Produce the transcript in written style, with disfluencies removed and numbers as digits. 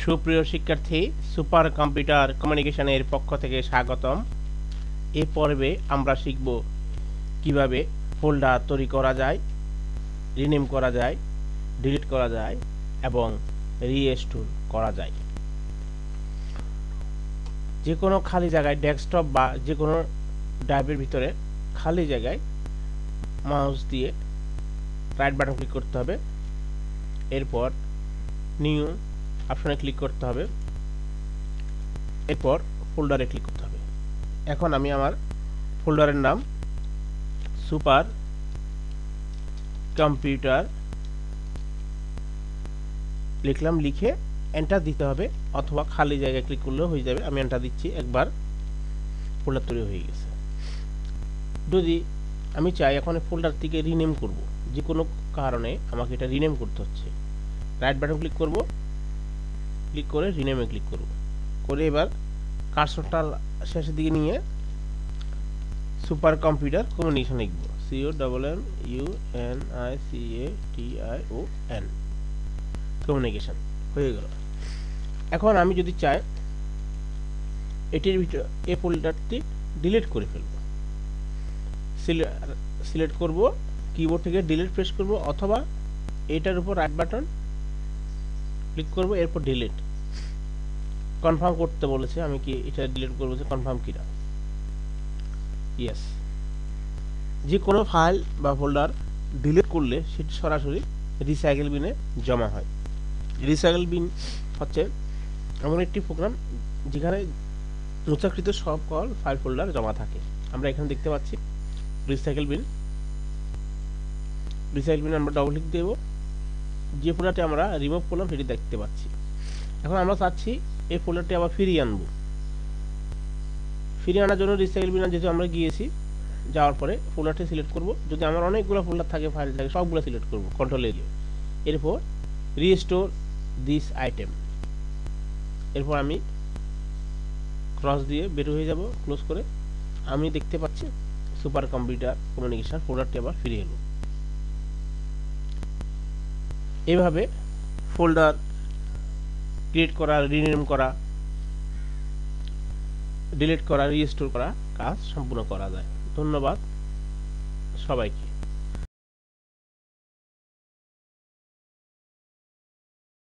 সুপ্রিয় শিক্ষার্থী, super computer কমিউনিকেশনের পক্ষ থেকে স্বাগতম। এ পর্বে আমরা শিখব কিভাবে ফোল্ডার তৈরি করা যায়, রিনেম করা যায়, ডিলিট করা যায় এবং রিস্টোর করা যায়। যে কোনো খালি জায়গায় ডেস্কটপ বা যে কোনো ড্রাইভের ভিতরে খালি জায়গায় মাউস দিয়ে রাইট বাটন ক্লিক করতে হবে, এরপর নিউ অপশনে ক্লিক করতে হবে, এরপর ফোল্ডারে ক্লিক করতে হবে। এখন আমি আমার ফোল্ডারের নাম সুপার কম্পিউটার লিখলাম, লিখে এন্টার দিতে হবে অথবা খালি জায়গায় ক্লিক করলেও হয়ে যাবে। আমি এন্টার দিচ্ছি, একবার ফোল্ডার তৈরি হয়ে গেছে। যদি আমি চাই এখন ফোল্ডার থেকে রিনেম করব, যে কোনো কারণে আমাকে এটা রিনেম করতে হচ্ছে, রাইট বাটন ক্লিক করব, ক্লিক করে রিনেমে ক্লিক করব, করে এবার কার্সরটা শেষের দিকে নিয়ে সুপার কম্পিউটার কমিউনিকেশন লিখব, COMMUNICATION কমিউনিকেশন হয়ে গেল। এখন আমি যদি চাই এটির ভিতরে এই ফোল্ডারটি ডিলিট করে ফেলব, সিলেক্ট করব, কিবোর্ড থেকে ডিলিট প্রেস করব অথবা এটার উপর রাইট বাটন ক্লিক করব, এরপর ডিলিট। কনফার্ম করতে বলেছে, আমি কি এটা ডিলিট করব, কনফার্ম কিনা, ইয়েস। যে কোনো ফাইল বা ফোল্ডার ডিলিট করলে সেটি সরাসরি রিসাইকেল বিনে জমা হয়। রিসাইকেল বিন হচ্ছে এমন একটি প্রোগ্রাম যেখানে মুছাকৃত সকল ফাইল ফোল্ডার জমা থাকে। আমরা এখানে দেখতে পাচ্ছি রিসাইকেল বিন। আমরা ডবল ক্লিক দেব, যে ফোল্ডারটি আমরা রিমুভ করলাম সেটি দেখতে পাচ্ছি। এখন আমরা চাচ্ছি এই ফোল্ডারটি আবার ফিরিয়ে আনবো। ফিরিয়ে আনার জন্য রিসাইকেল বিন যেহেতু আমরা গিয়েছি, যাওয়ার পরে ফোল্ডারটি সিলেক্ট করব। যদি আমার অনেকগুলো ফোল্ডার থাকে, ফাইল থাকে, সবগুলো সিলেক্ট করব কন্ট্রোল এ। এরপর রিস্টোর দিস আইটেম, এরপর আমি ক্রস দিয়ে বের হয়ে যাব, ক্লোজ করে। আমি দেখতে পাচ্ছি সুপার কম্পিউটার কমিউনিকেশন ফোল্ডারটি আবার ফিরে এলো। এভাবে ফোল্ডার ক্রিয়েট করা, রিনেম করা, ডিলিট করা, রিস্টোর করা কাজ সম্পূর্ণ করা যায়। ধন্যবাদ সবাইকে।